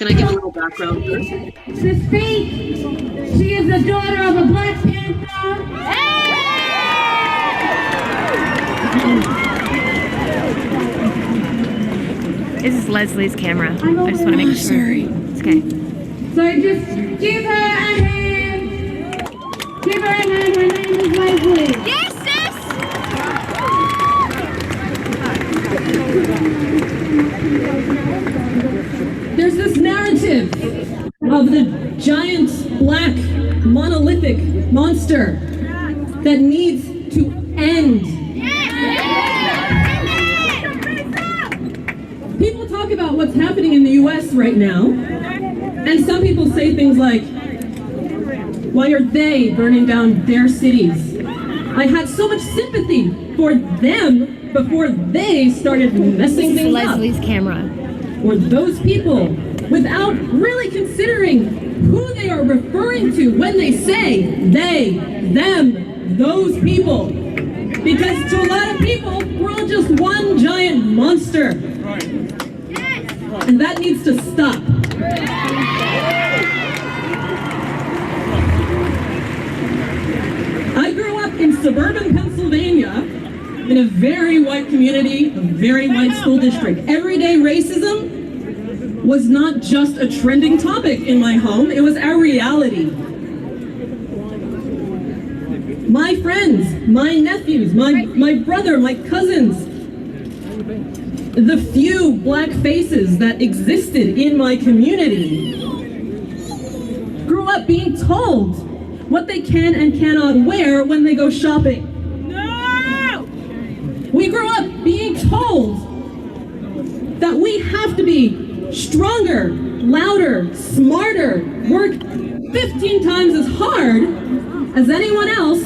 Can I give a little background first? To speak, she is the daughter of a Black Panther. This is Leslie's camera. I just want to make sure. Sorry. It's okay. So just give her a hand. Give her a hand. Her name is Leslie. Yes, sis! There's this narrative of the giant black monolithic monster that needs to end. People talk about what's happening in the US right now, and some people say things like, why are they burning down their cities? I had so much sympathy for them before they started messing things up. Leslie's camera. Or those people, without really considering who they are referring to when they say they, them, those people. Because to a lot of people, we're all just one giant monster. And that needs to stop. I grew up in suburban Pennsylvania in a very white community, a very white school district. Everyday racism was not just a trending topic in my home, it was our reality. My friends, my nephews, my brother, my cousins, the few black faces that existed in my community grew up being told what they can and cannot wear when they go shopping. No! We grew up being told that we have to be stronger, louder, smarter, work 15 times as hard as anyone else,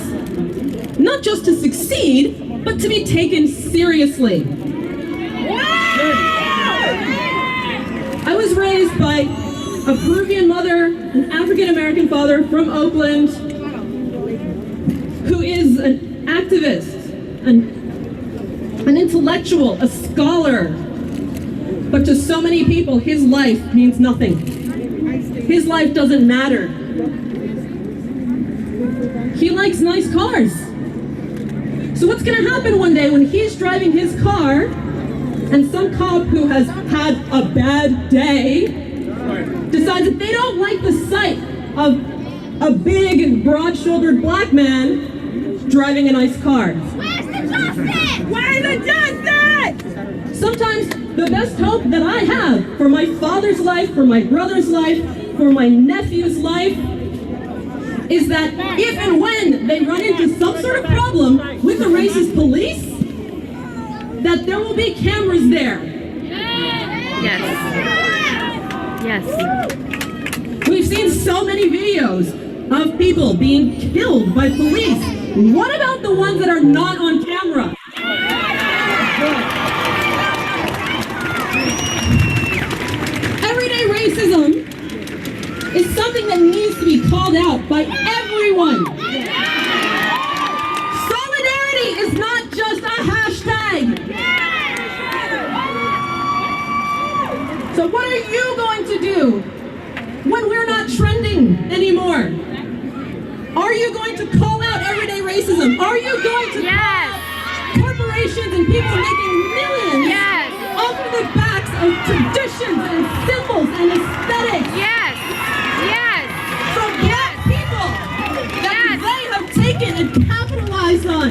not just to succeed, but to be taken seriously. I was raised by a Peruvian mother, an African-American father from Oakland, who is an activist, an intellectual, a scholar. But to so many people, his life means nothing. His life doesn't matter. He likes nice cars. So what's gonna happen one day when he's driving his car and some cop who has had a bad day decides that they don't like the sight of a big, broad-shouldered black man driving a nice car? Where's the justice? Where's the justice? Sometimes the best hope that I have for my father's life, for my brother's life, for my nephew's life, is that if and when they run into some sort of problem with the racist police, that there will be cameras there. Yes. Yes. We've seen so many videos of people being killed by police. What about the ones that are not on camera? Everyday racism is something that needs to be called out by everyone. Solidarity is not just a hashtag. So what are you going to do when we're not trending anymore? Are you going to call out everyday racism? Are you going to call out corporations and people making millions off of the backs of traditions and symbols and aesthetics? Yes. Yes. From black people that they have taken and capitalized on.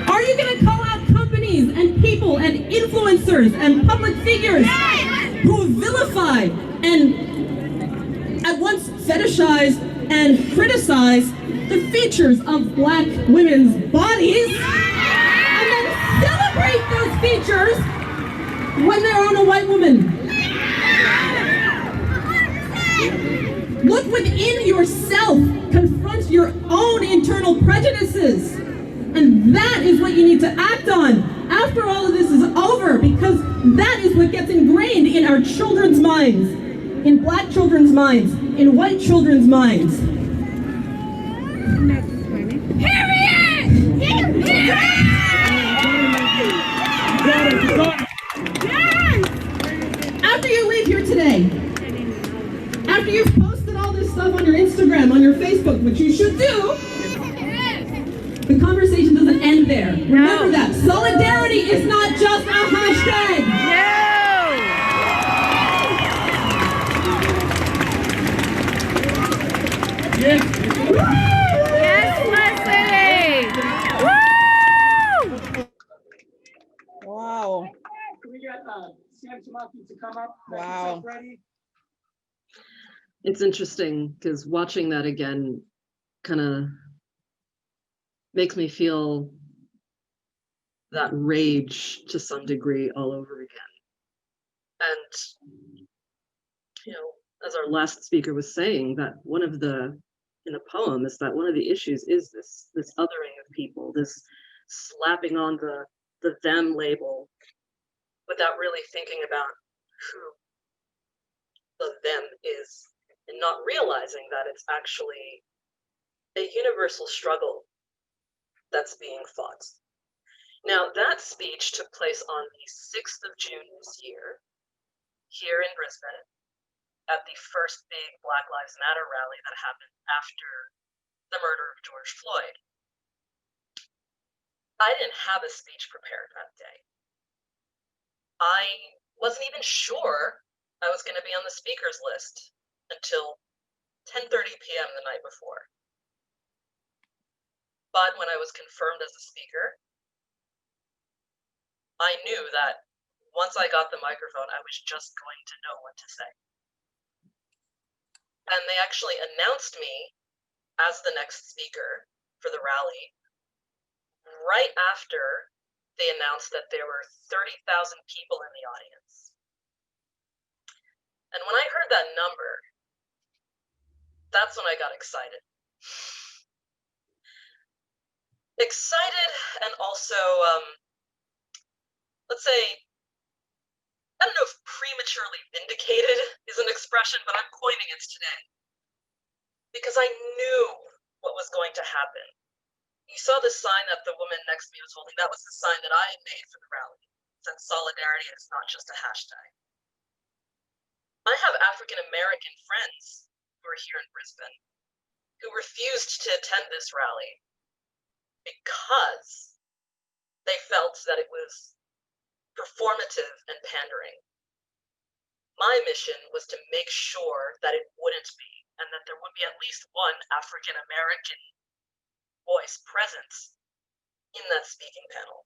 Are you going to call out companies and people and influencers and public figures who vilify and at once fetishize and criticize the features of black women's bodies and then celebrate those features when they're on a white woman? Look within yourself, confront your own internal prejudices, and that is what you need to act on after all of this is over, because that is what gets ingrained in our children's minds, in black children's minds, in white children's minds. After you leave here today, which you should do, the conversation doesn't end there. Remember that. Solidarity is not just a hashtag. Yes, Leslie! Woo! Wow. Can we get Sam Tamaki to come up? Wow. Ready? It's interesting because watching that again kind of makes me feel that rage to some degree all over again. And, you know, as our last speaker was saying, that one of the, in the poem, is that one of the issues is this othering of people, this slapping on the them label without really thinking about who the them is, and not realizing that it's actually a universal struggle that's being fought. Now, that speech took place on the 6th of June this year, here in Brisbane, at the first big Black Lives Matter rally that happened after the murder of George Floyd. I didn't have a speech prepared that day. I wasn't even sure I was going to be on the speakers list until 10:30 p.m. the night before. But when I was confirmed as a speaker, I knew that once I got the microphone, I was just going to know what to say. And they actually announced me as the next speaker for the rally right after they announced that there were 30,000 people in the audience. And when I heard that number, that's when I got excited. Excited and also, let's say, I don't know if prematurely vindicated is an expression, but I'm coining it today. Because I knew what was going to happen. You saw the sign that the woman next to me was holding. That was the sign that I had made for the rally. It said solidarity is not just a hashtag. I have African American friends who are here in Brisbane who refused to attend this rally because they felt that it was performative and pandering. My mission was to make sure that it wouldn't be, and that there would be at least one African American voice present in that speaking panel.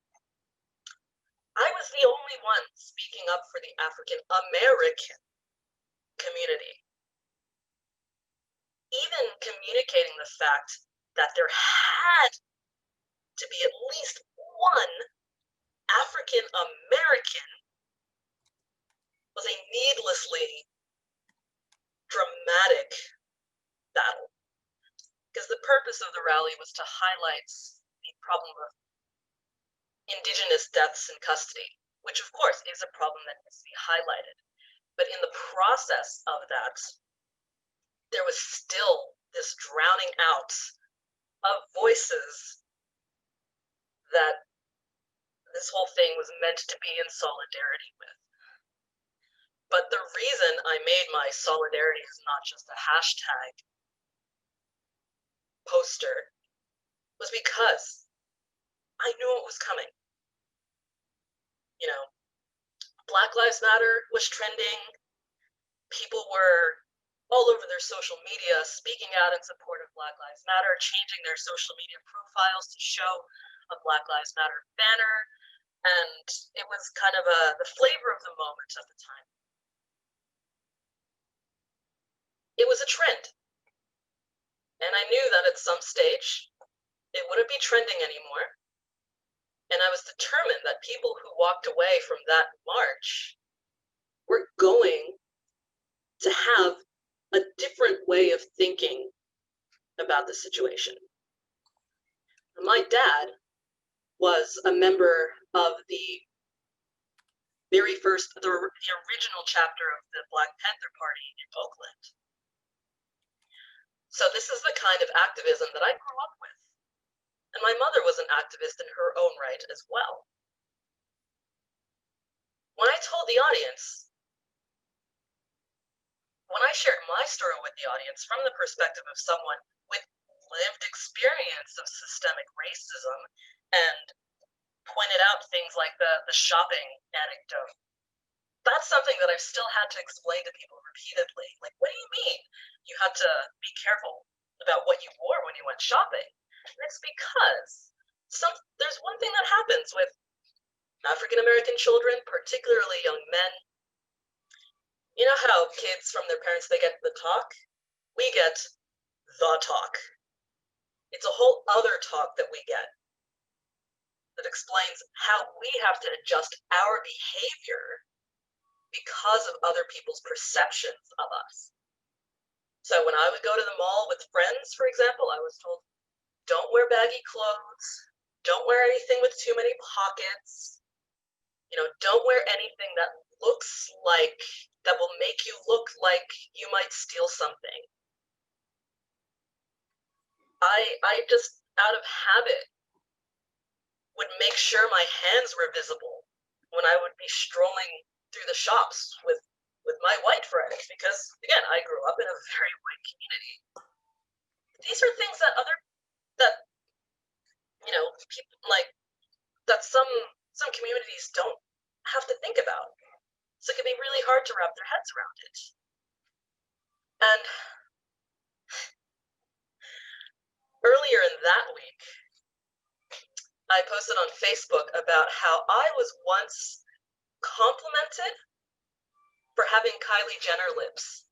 I was the only one speaking up for the African American community. Even communicating the fact that there had to be at least one African American was a needlessly dramatic battle. Because the purpose of the rally was to highlight the problem of Indigenous deaths in custody, which of course is a problem that needs to be highlighted. But in the process of that, there was still this drowning out of voices that this whole thing was meant to be in solidarity with. But the reason I made my solidarity is not just a hashtag poster was because I knew it was coming. You know, Black Lives Matter was trending. People were all over their social media speaking out in support of Black Lives Matter, changing their social media profiles to show a Black Lives Matter banner. And it was kind of the flavor of the moment at the time. It was a trend. And I knew that at some stage, it wouldn't be trending anymore. And I was determined that people who walked away from that march were going to have a different way of thinking about the situation. My dad was a member of the very first, the original chapter of the Black Panther Party in Oakland. So this is the kind of activism that I grew up with. And my mother was an activist in her own right as well. When I told the audience, when I shared my story with the audience from the perspective of someone with lived experience of systemic racism and pointed out things like the shopping anecdote. That's something that I've still had to explain to people repeatedly. Like, what do you mean you had to be careful about what you wore when you went shopping? And it's because there's one thing that happens with African American children, particularly young men. You know how kids from their parents, they get the talk? We get the talk. It's a whole other talk that we get that explains how we have to adjust our behavior because of other people's perceptions of us. So when I would go to the mall with friends, for example, I was told, don't wear baggy clothes, don't wear anything with too many pockets, don't wear anything that looks like, that will make you look like you might steal something. I just, out of habit, would make sure my hands were visible when I would be strolling through the shops with my white friends, because again, I grew up in a very white community. These are things that people like, that some communities don't have to think about. So it can be really hard to wrap their heads around it. And earlier in that week, I posted on Facebook about how I was once complimented for having Kylie Jenner lips.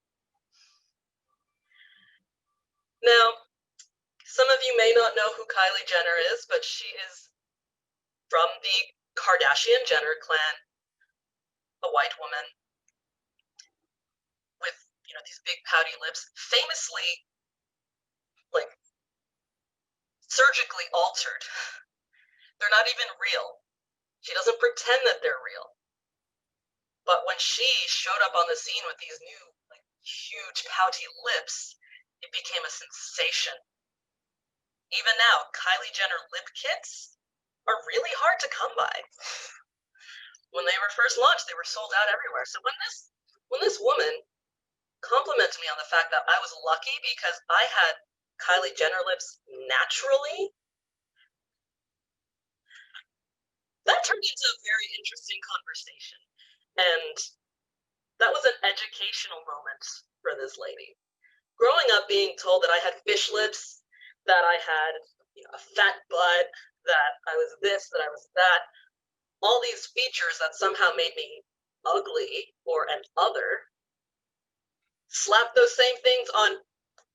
Now, some of you may not know who Kylie Jenner is, but she is from the Kardashian-Jenner clan, a white woman with, these big pouty lips, famously, like, surgically altered. They're not even real. She doesn't pretend that they're real. But when she showed up on the scene with these new, like, huge pouty lips, it became a sensation. Even now, Kylie Jenner lip kits are really hard to come by. When they were first launched, they were sold out everywhere. So when this woman complimented me on the fact that I was lucky because I had Kylie Jenner lips naturally, that turned into a very interesting conversation. And that was an educational moment for this lady. Growing up being told that I had fish lips, that I had a fat butt, that I was this, that I was that, all these features that somehow made me ugly or an other, slap those same things on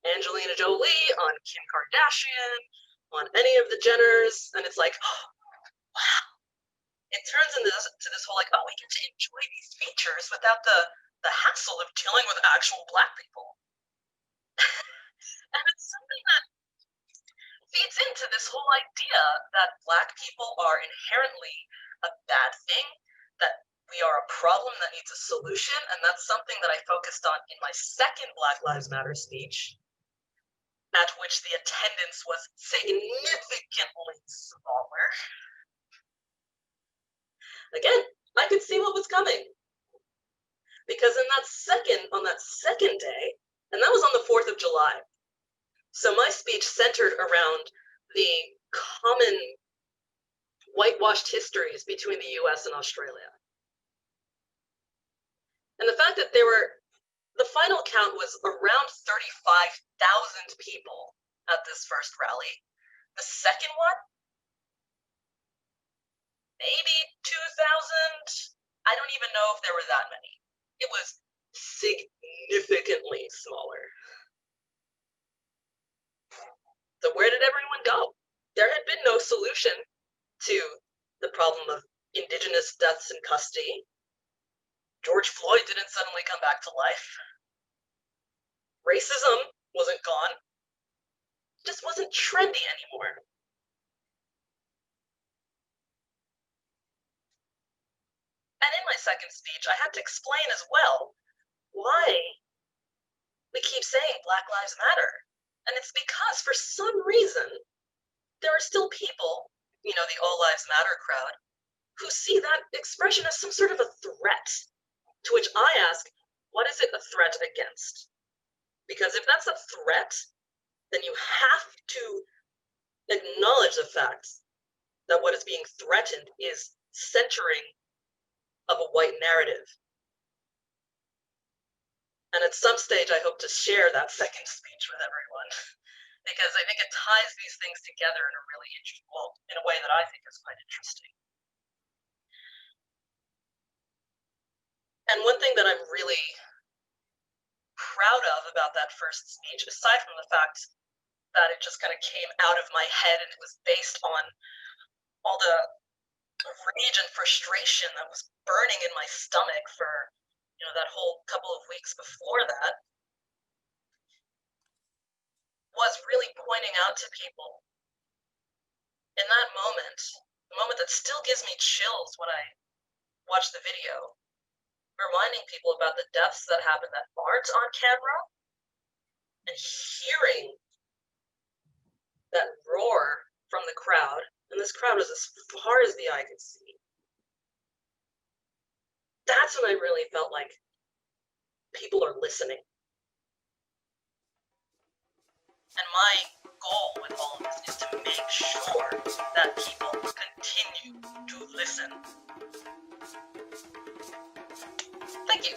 Angelina Jolie, on Kim Kardashian, on any of the Jenners, and it's like, oh, wow. It turns into this whole like, oh, we get to enjoy these features without the hassle of dealing with actual Black people. And it's something that feeds into this whole idea that Black people are inherently a bad thing, that we are a problem that needs a solution, and that's something that I focused on in my second Black Lives Matter speech, at which the attendance was significantly smaller. Again, I could see what was coming. Because on that second day, and that was on the 4th of July, so my speech centered around the common whitewashed histories between the US and Australia. And the fact that the final count was around 35,000 people at this first rally. The second one, maybe 2,000. I don't even know if there were that many. It was significantly smaller. So where did everyone go? There had been no solution to the problem of Indigenous deaths in custody. George Floyd didn't suddenly come back to life. Racism wasn't gone. It just wasn't trendy anymore. And in my second speech, I had to explain as well why we keep saying Black Lives Matter. And it's because for some reason, there are still people, the All Lives Matter crowd, who see that expression as some sort of a threat. To which I ask, what is it a threat against? Because if that's a threat, then you have to acknowledge the fact that what is being threatened is centering of a white narrative. And at some stage, I hope to share that second speech with everyone, because I think it ties these things together in a really interesting, well, in a way that I think is quite interesting. And one thing that I'm really proud of about that first speech, aside from the fact that it just kind of came out of my head and it was based on all the rage and frustration that was burning in my stomach for, that whole couple of weeks before that, was really pointing out to people in that moment, the moment that still gives me chills when I watch the video, reminding people about the deaths that happened that aren't on camera, and hearing that roar from the crowd, and this crowd was as far as the eye could see. That's when I really felt like people are listening. And my goal with all of this is to make sure that people continue to listen. Thank you.